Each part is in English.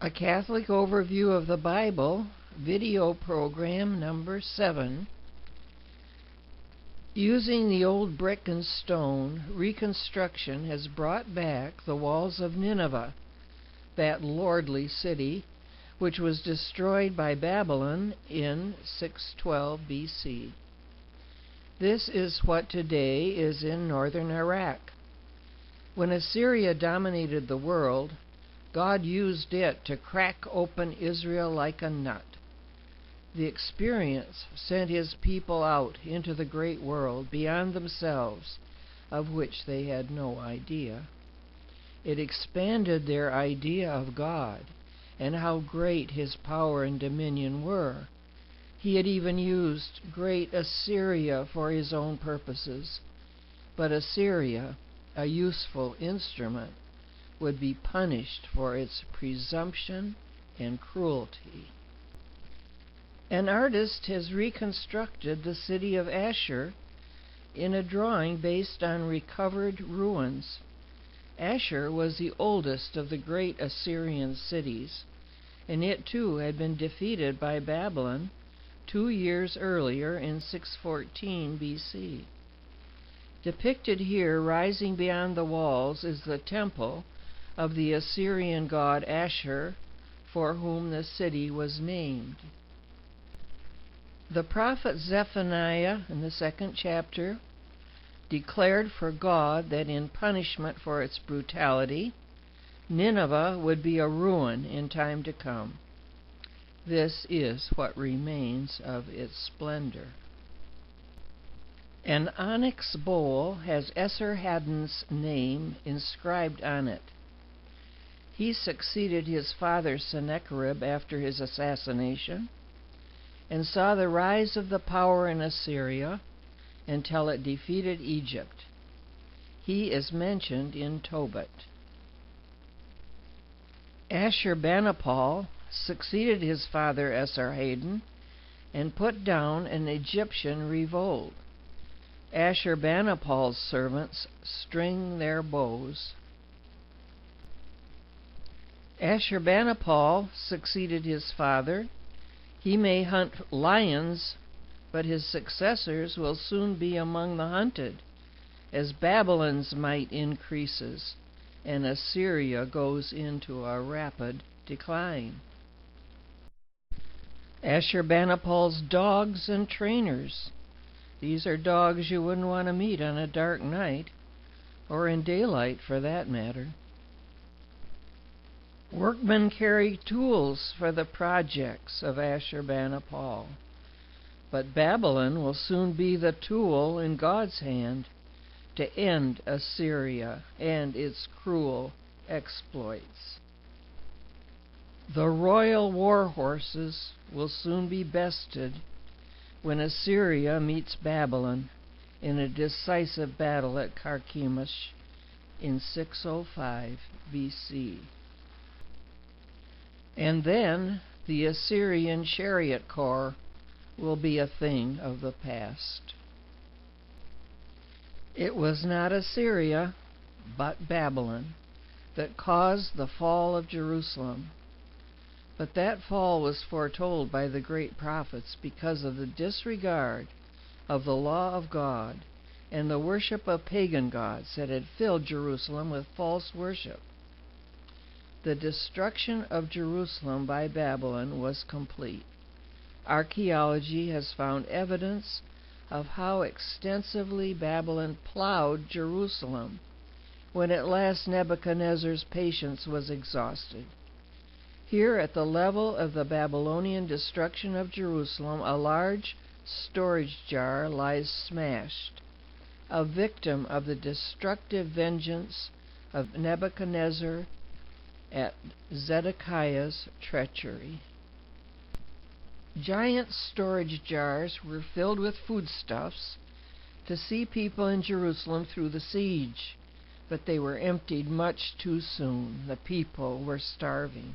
A Catholic Overview of the Bible, video program number 7. Using the old brick and stone, reconstruction has brought back the walls of Nineveh, that lordly city, which was destroyed by Babylon in 612 BC. This is what today is in northern Iraq. When Assyria dominated the world, God used it to crack open Israel like a nut. The experience sent his people out into the great world beyond themselves, of which they had no idea. It expanded their idea of God and how great his power and dominion were. He had even used great Assyria for his own purposes. But Assyria, a useful instrument, would be punished for its presumption and cruelty. An artist has reconstructed the city of Ashur in a drawing based on recovered ruins. Ashur was the oldest of the great Assyrian cities, and it too had been defeated by Babylon 2 years earlier in 614 BC. Depicted here, rising beyond the walls, is the temple of the Assyrian god Ashur, for whom the city was named. The prophet Zephaniah, in the 2nd chapter, declared for God that in punishment for its brutality, Nineveh would be a ruin in time to come. This is what remains of its splendor. An onyx bowl has Esarhaddon's name inscribed on it. He succeeded his father Sennacherib after his assassination and saw the rise of the power in Assyria until it defeated Egypt. He is mentioned in Tobit. Ashurbanipal succeeded his father Esarhaddon and put down an Egyptian revolt. Ashurbanipal's servants string their bows. Ashurbanipal succeeded his father. He may hunt lions, but his successors will soon be among the hunted, as Babylon's might increases and Assyria goes into a rapid decline. Ashurbanipal's dogs and trainers. These are dogs you wouldn't want to meet on a dark night, or in daylight for that matter. Workmen carry tools for the projects of Ashurbanipal, but Babylon will soon be the tool in God's hand to end Assyria and its cruel exploits. The royal war horses will soon be bested when Assyria meets Babylon in a decisive battle at Carchemish in 605 BC. And then the Assyrian chariot corps will be a thing of the past. It was not Assyria, but Babylon, that caused the fall of Jerusalem. But that fall was foretold by the great prophets because of the disregard of the law of God and the worship of pagan gods that had filled Jerusalem with false worship. The destruction of Jerusalem by Babylon was complete. Archaeology has found evidence of how extensively Babylon plowed Jerusalem when at last Nebuchadnezzar's patience was exhausted. Here, at the level of the Babylonian destruction of Jerusalem, a large storage jar lies smashed, a victim of the destructive vengeance of Nebuchadnezzar at Zedekiah's treachery. Giant storage jars were filled with foodstuffs to see people in Jerusalem through the siege, but they were emptied much too soon. The people were starving.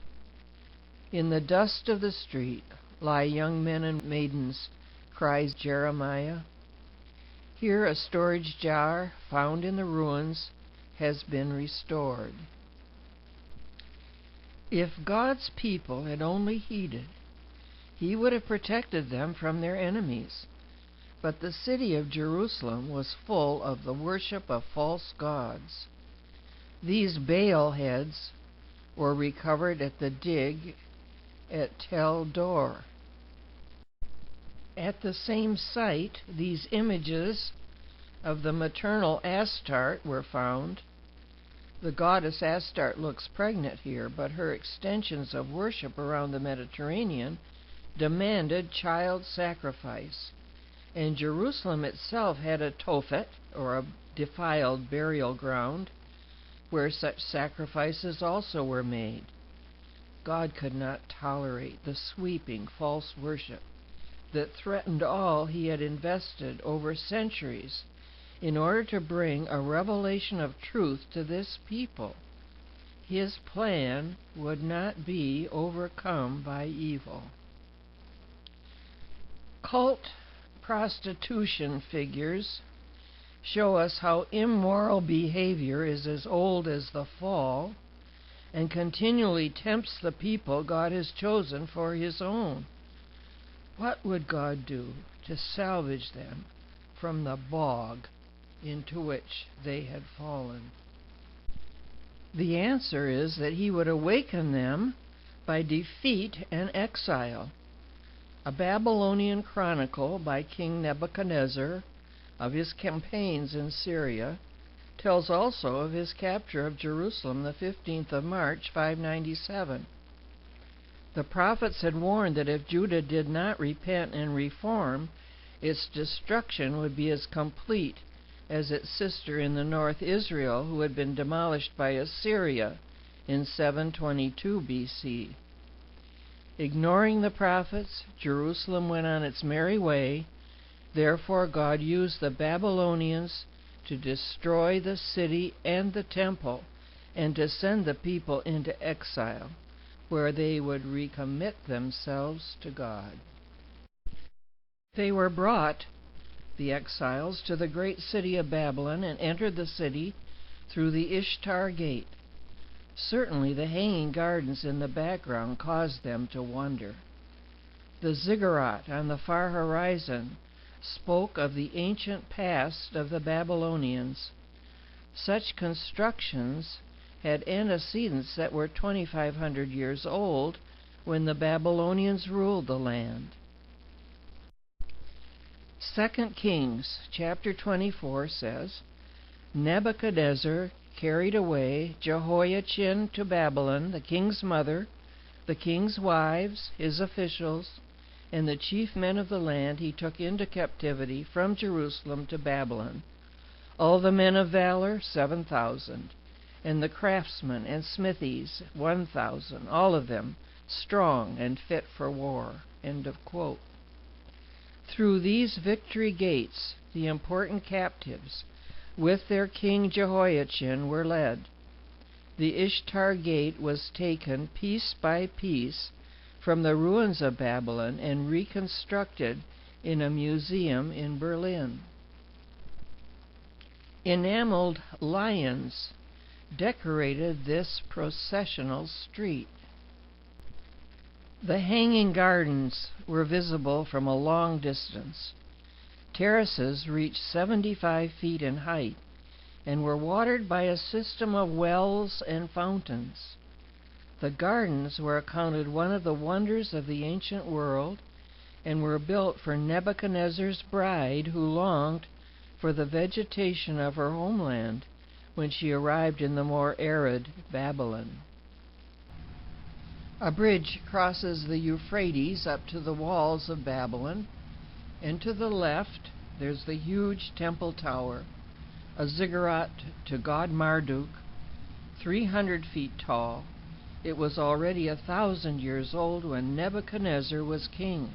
In the dust of the street lie young men and maidens, cries Jeremiah. Here a storage jar found in the ruins has been restored. If God's people had only heeded, He would have protected them from their enemies. But the city of Jerusalem was full of the worship of false gods. These Baal heads were recovered at the dig at Tel Dor. At the same site, these images of the maternal Astarte were found. The goddess Astarte looks pregnant here, but her extensions of worship around the Mediterranean demanded child sacrifice. And Jerusalem itself had a Tophet, or a defiled burial ground, where such sacrifices also were made. God could not tolerate the sweeping false worship that threatened all He had invested over centuries in order to bring a revelation of truth to this people. His plan would not be overcome by evil. Cult prostitution figures show us how immoral behavior is as old as the fall and continually tempts the people God has chosen for His own. What would God do to salvage them from the bog into which they had fallen? The answer is that He would awaken them by defeat and exile. A Babylonian chronicle by King Nebuchadnezzar of his campaigns in Syria tells also of his capture of Jerusalem the 15th of March, 597. The prophets had warned that if Judah did not repent and reform, its destruction would be as complete as its sister in the north, Israel, who had been demolished by Assyria in 722 BC. Ignoring the prophets, Jerusalem went on its merry way. Therefore, God used the Babylonians to destroy the city and the temple and to send the people into exile, where they would recommit themselves to God. They were brought, the exiles, to the great city of Babylon and entered the city through the Ishtar Gate. Certainly the hanging gardens in the background caused them to wonder. The ziggurat on the far horizon spoke of the ancient past of the Babylonians. Such constructions had antecedents that were 2,500 years old when the Babylonians ruled the land. 2 Kings chapter 24 says, Nebuchadnezzar carried away Jehoiachin to Babylon, the king's mother, the king's wives, his officials, and the chief men of the land he took into captivity from Jerusalem to Babylon. All the men of valor, 7,000, and the craftsmen and smithies, 1,000, all of them strong and fit for war. End of quote. Through these victory gates, the important captives, with their king Jehoiachin, were led. The Ishtar Gate was taken piece by piece from the ruins of Babylon and reconstructed in a museum in Berlin. Enameled lions decorated this processional street. The hanging gardens were visible from a long distance. Terraces reached 75 feet in height and were watered by a system of wells and fountains. The gardens were accounted one of the wonders of the ancient world and were built for Nebuchadnezzar's bride, who longed for the vegetation of her homeland when she arrived in the more arid Babylon. A bridge crosses the Euphrates up to the walls of Babylon, and to the left there's the huge temple tower, a ziggurat to god Marduk, 300 feet tall. It was already 1,000 years old when Nebuchadnezzar was king.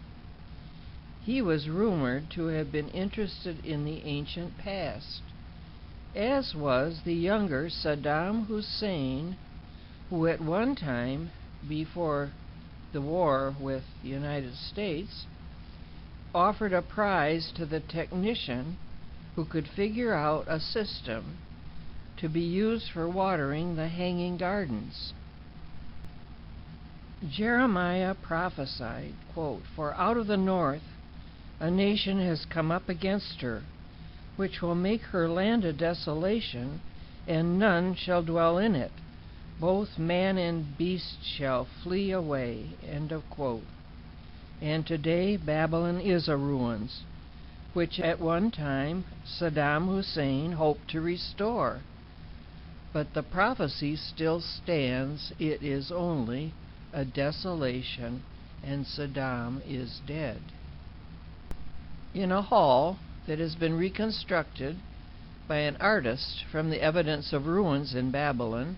He was rumored to have been interested in the ancient past, as was the younger Saddam Hussein, who at one time, before the war with the United States, offered a prize to the technician who could figure out a system to be used for watering the hanging gardens. Jeremiah prophesied, quote, "For out of the north a nation has come up against her, which will make her land a desolation, and none shall dwell in it. Both man and beast shall flee away." End of quote. And today Babylon is a ruins, which at one time Saddam Hussein hoped to restore. But the prophecy still stands. It is only a desolation, and Saddam is dead. In a hall that has been reconstructed by an artist from the evidence of ruins in Babylon,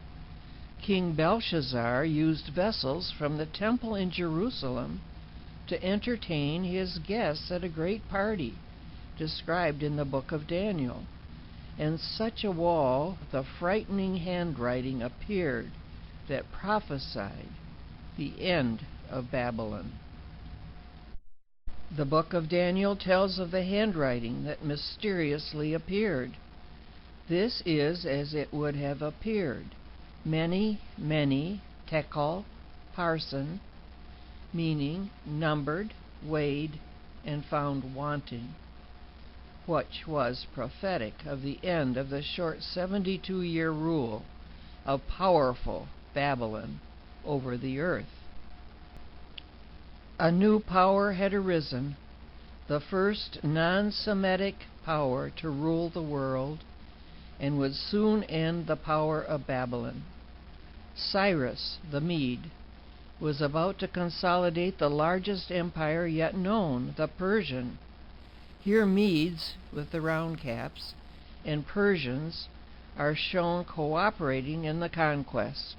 King Belshazzar used vessels from the temple in Jerusalem to entertain his guests at a great party described in the book of Daniel. And such a wall, the frightening handwriting appeared that prophesied the end of Babylon. The book of Daniel tells of the handwriting that mysteriously appeared. This is as it would have appeared: many, many, tekel, parson, meaning numbered, weighed, and found wanting, which was prophetic of the end of the short 72-year rule of powerful Babylon over the earth. A new power had arisen, the first non-Semitic power to rule the world, and would soon end the power of Babylon. Cyrus the Mede was about to consolidate the largest empire yet known, the Persian. Here Medes, with the round caps, and Persians are shown cooperating in the conquest.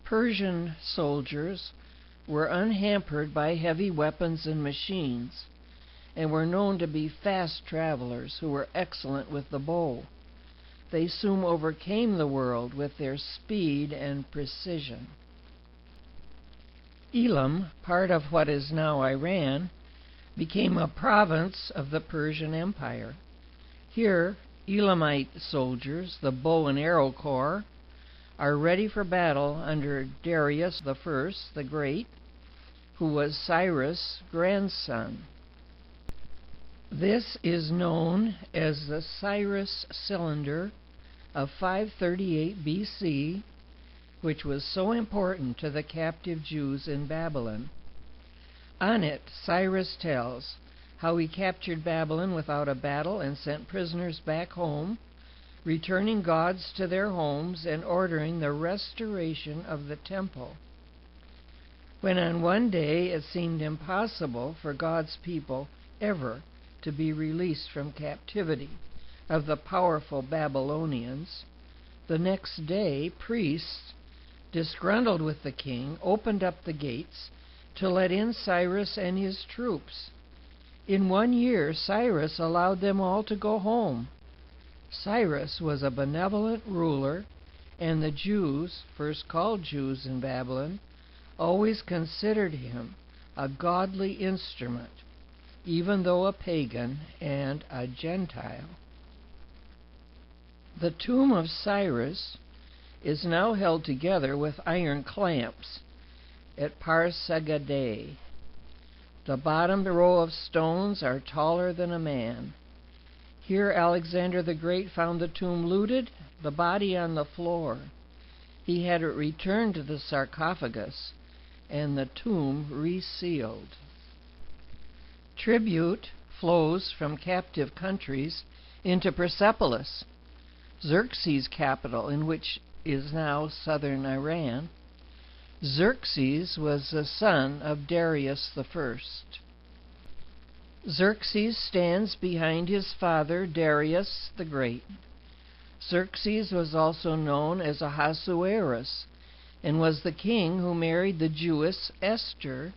Persian soldiers were unhampered by heavy weapons and machines, and were known to be fast travelers who were excellent with the bow. They soon overcame the world with their speed and precision. Elam, part of what is now Iran, became a province of the Persian Empire. Here, Elamite soldiers, the bow and arrow corps, are ready for battle under Darius I the Great, who was Cyrus' grandson. This is known as the Cyrus Cylinder of 538 BC, which was so important to the captive Jews in Babylon. On it, Cyrus tells how he captured Babylon without a battle and sent prisoners back home, returning gods to their homes and ordering the restoration of the temple. When on one day it seemed impossible for God's people ever to be released from captivity of the powerful Babylonians, the next day priests, disgruntled with the king, opened up the gates to let in Cyrus and his troops. In 1 year, Cyrus allowed them all to go home. Cyrus was a benevolent ruler, and the Jews, first called Jews in Babylon, always considered him a godly instrument, even though a pagan and a Gentile. The tomb of Cyrus is now held together with iron clamps at Pasargadae. The bottom row of stones are taller than a man. Here Alexander the Great found the tomb looted, the body on the floor. He had it returned to the sarcophagus, and the tomb resealed. Tribute flows from captive countries into Persepolis, Xerxes' capital, in which is now southern Iran. Xerxes was the son of Darius I. Xerxes stands behind his father Darius the Great. Xerxes was also known as Ahasuerus, and was the king who married the Jewess Esther,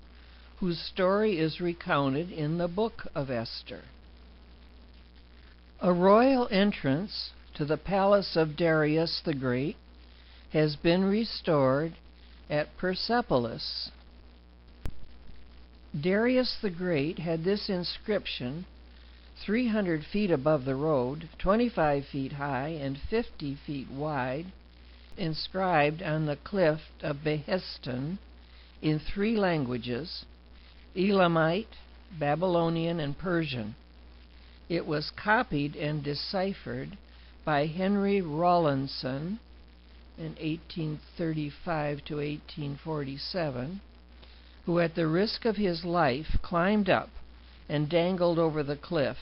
whose story is recounted in the book of Esther. A royal entrance to the palace of Darius the Great has been restored at Persepolis. Darius the Great had this inscription 300 feet above the road, 25 feet high, and 50 feet wide, inscribed on the cliff of Behestan in 3 languages: Elamite, Babylonian, and Persian. It was copied and deciphered by Henry Rawlinson in 1835 to 1847, who at the risk of his life climbed up and dangled over the cliff.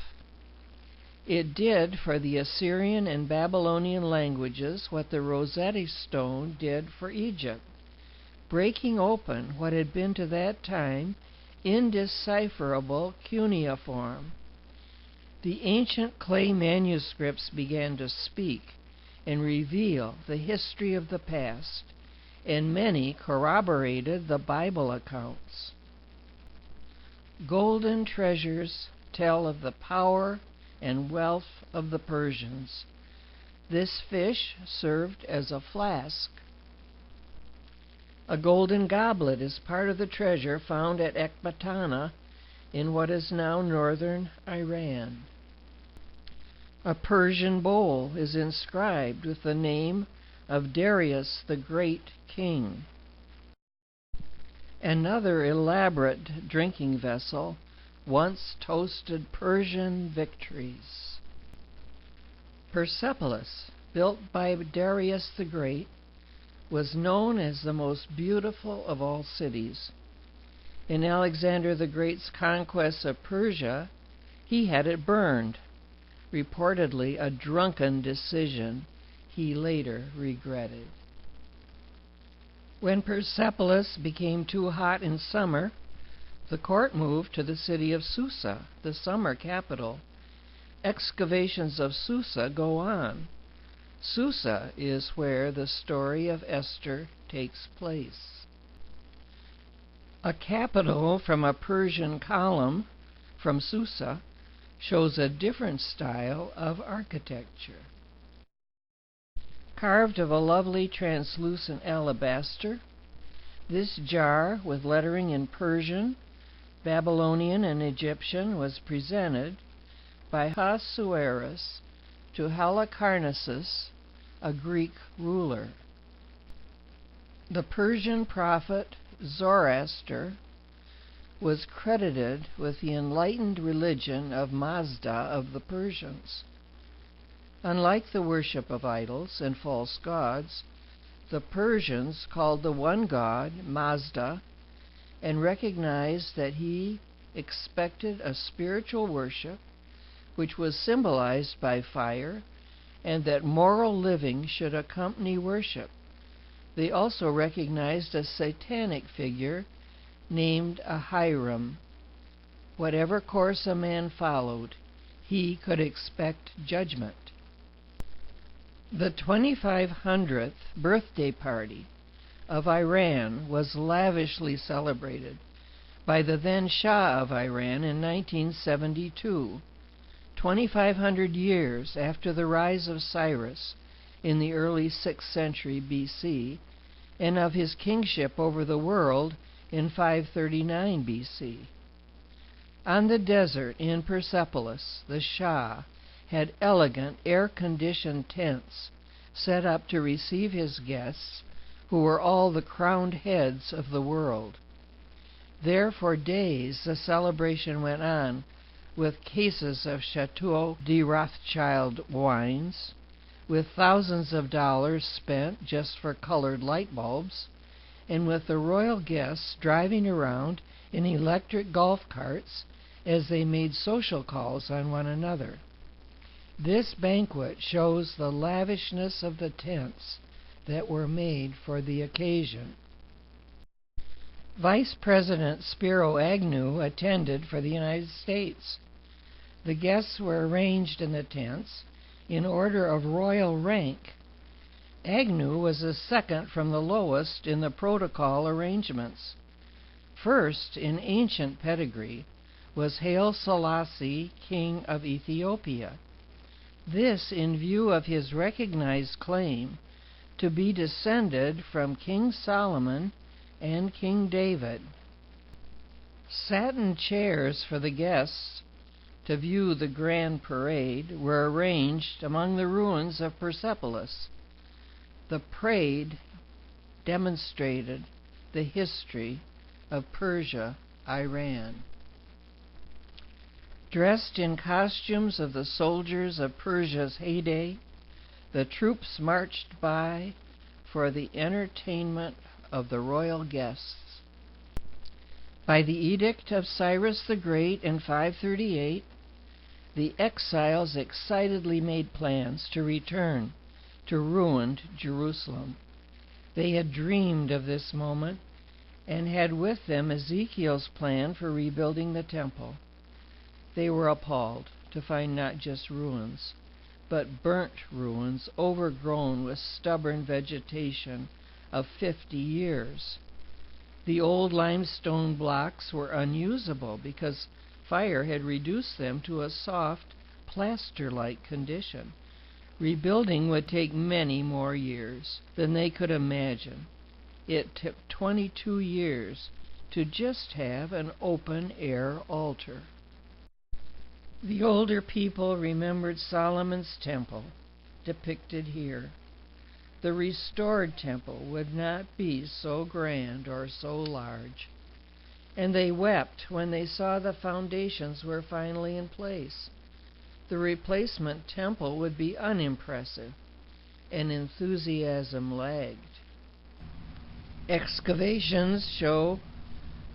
It did for the Assyrian and Babylonian languages what the Rosetta Stone did for Egypt, breaking open what had been to that time indecipherable cuneiform. The ancient clay manuscripts began to speak and reveal the history of the past, and many corroborated the Bible accounts. Golden treasures tell of the power and wealth of the Persians. This fish served as a flask. A golden goblet is part of the treasure found at Ecbatana in what is now northern Iran. A Persian bowl is inscribed with the name of Darius the Great King. Another elaborate drinking vessel once toasted Persian victories. Persepolis, built by Darius the Great, was known as the most beautiful of all cities. In Alexander the Great's conquest of Persia, he had it burned, reportedly a drunken decision he later regretted. When Persepolis became too hot in summer, the court moved to the city of Susa, the summer capital. Excavations of Susa go on. Susa is where the story of Esther takes place. A capital from a Persian column from Susa shows a different style of architecture. Carved of a lovely translucent alabaster, this jar with lettering in Persian, Babylonian, and Egyptian was presented by Ahasuerus to Halicarnassus, a Greek ruler. The Persian prophet Zoroaster was credited with the enlightened religion of Mazda of the Persians. Unlike the worship of idols and false gods, the Persians called the one god Mazda and recognized that he expected a spiritual worship which was symbolized by fire, and that moral living should accompany worship. They also recognized a satanic figure named Ahiram. Whatever course a man followed, he could expect judgment. The 2500th birthday party of Iran was lavishly celebrated by the then Shah of Iran in 1972, 2,500 years after the rise of Cyrus in the early 6th century BC, and of his kingship over the world in 539 BC. On the desert in Persepolis, the Shah had elegant air-conditioned tents set up to receive his guests, who were all the crowned heads of the world. There for days the celebration went on, with cases of Chateau de Rothschild wines, with thousands of dollars spent just for colored light bulbs, and with the royal guests driving around in electric golf carts as they made social calls on one another. This banquet shows the lavishness of the tents that were made for the occasion. Vice President Spiro Agnew attended for the United States. The guests were arranged in the tents in order of royal rank. Agnew was the second from the lowest in the protocol arrangements. First in ancient pedigree was Haile Selassie, King of Ethiopia. This in view of his recognized claim to be descended from King Solomon and King David. Satin chairs for the guests to view the grand parade were arranged among the ruins of Persepolis. The parade demonstrated the history of Persia, Iran. Dressed in costumes of the soldiers of Persia's heyday, the troops marched by for the entertainment of the royal guests. By the edict of Cyrus the Great in 538, the exiles excitedly made plans to return to ruined Jerusalem. They had dreamed of this moment and had with them Ezekiel's plan for rebuilding the temple. They were appalled to find not just ruins, but burnt ruins overgrown with stubborn vegetation of 50 years. The old limestone blocks were unusable because fire had reduced them to a soft, plaster-like condition. Rebuilding would take many more years than they could imagine. It took 22 years to just have an open-air altar. The older people remembered Solomon's temple, depicted here. The restored temple would not be so grand or so large, and they wept when they saw the foundations were finally in place. The replacement temple would be unimpressive, and enthusiasm lagged. Excavations show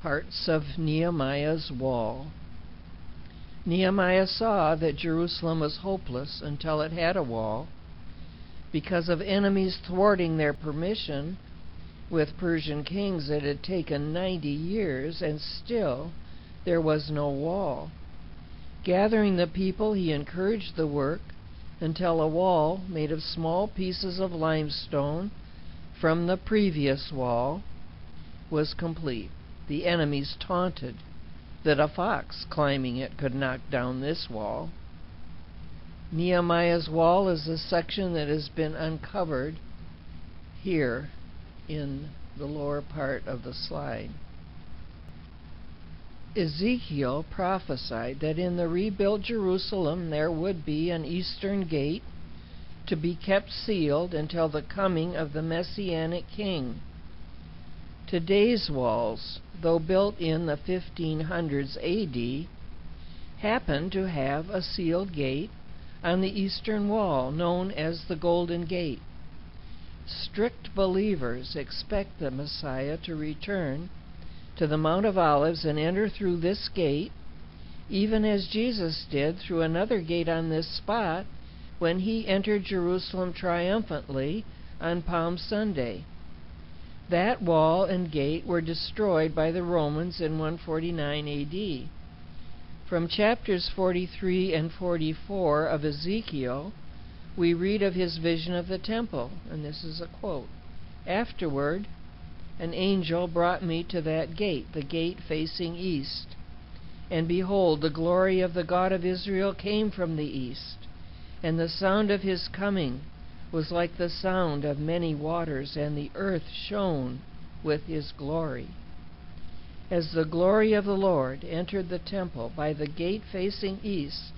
parts of Nehemiah's wall. Nehemiah saw that Jerusalem was hopeless until it had a wall. Because of enemies thwarting their permission with Persian kings, it had taken 90 years, and still there was no wall. Gathering the people, he encouraged the work until a wall made of small pieces of limestone from the previous wall was complete. The enemies taunted that a fox climbing it could knock down this wall. Nehemiah's wall is a section that has been uncovered here in the lower part of the slide. Ezekiel prophesied that in the rebuilt Jerusalem there would be an eastern gate to be kept sealed until the coming of the Messianic King. Today's walls, though built in the 1500s AD, happen to have a sealed gate on the eastern wall known as the Golden Gate. Strict believers expect the Messiah to return to the Mount of Olives and enter through this gate, even as Jesus did through another gate on this spot when he entered Jerusalem triumphantly on Palm Sunday. That wall and gate were destroyed by the Romans in 149 AD. From chapters 43 and 44 of Ezekiel, we read of his vision of the temple, and this is a quote. Afterward, an angel brought me to that gate, the gate facing east. And behold, the glory of the God of Israel came from the east, and the sound of his coming was like the sound of many waters, and the earth shone with his glory. As the glory of the Lord entered the temple by the gate facing east,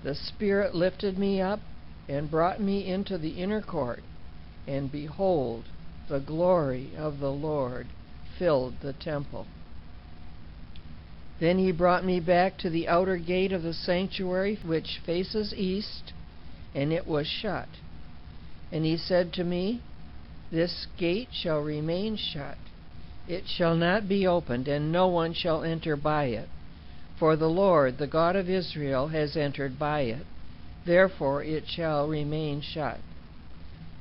the Spirit lifted me up and brought me into the inner court, and behold, the glory of the Lord filled the temple. Then he brought me back to the outer gate of the sanctuary, which faces east, and it was shut. And he said to me, "This gate shall remain shut. It shall not be opened, and no one shall enter by it. For the Lord, the God of Israel, has entered by it. Therefore it shall remain shut.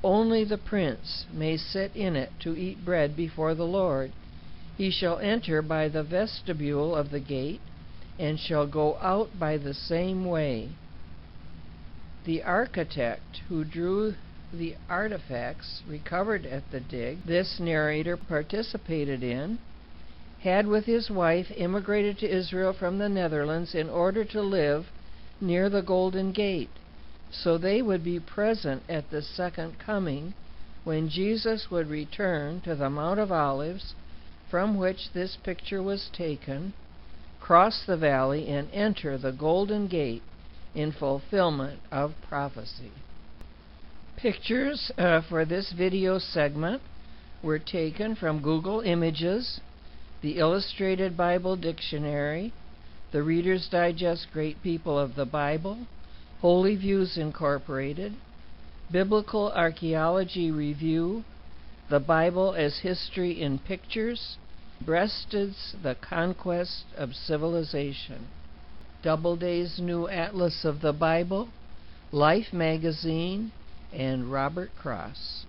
Only the prince may sit in it to eat bread before the Lord. He shall enter by the vestibule of the gate, and shall go out by the same way." The architect who drew the artifacts recovered at the dig this narrator participated in had with his wife immigrated to Israel from the Netherlands in order to live near the Golden Gate, so they would be present at the second coming when Jesus would return to the Mount of Olives, from which this picture was taken, cross the valley, and enter the Golden Gate in fulfillment of prophecy. Pictures for this video segment were taken from Google Images, the Illustrated Bible Dictionary, the Reader's Digest Great People of the Bible, Holy Views Incorporated, Biblical Archaeology Review, The Bible as History in Pictures, Breasted's The Conquest of Civilization, Doubleday's New Atlas of the Bible, Life Magazine, and Robert Cross.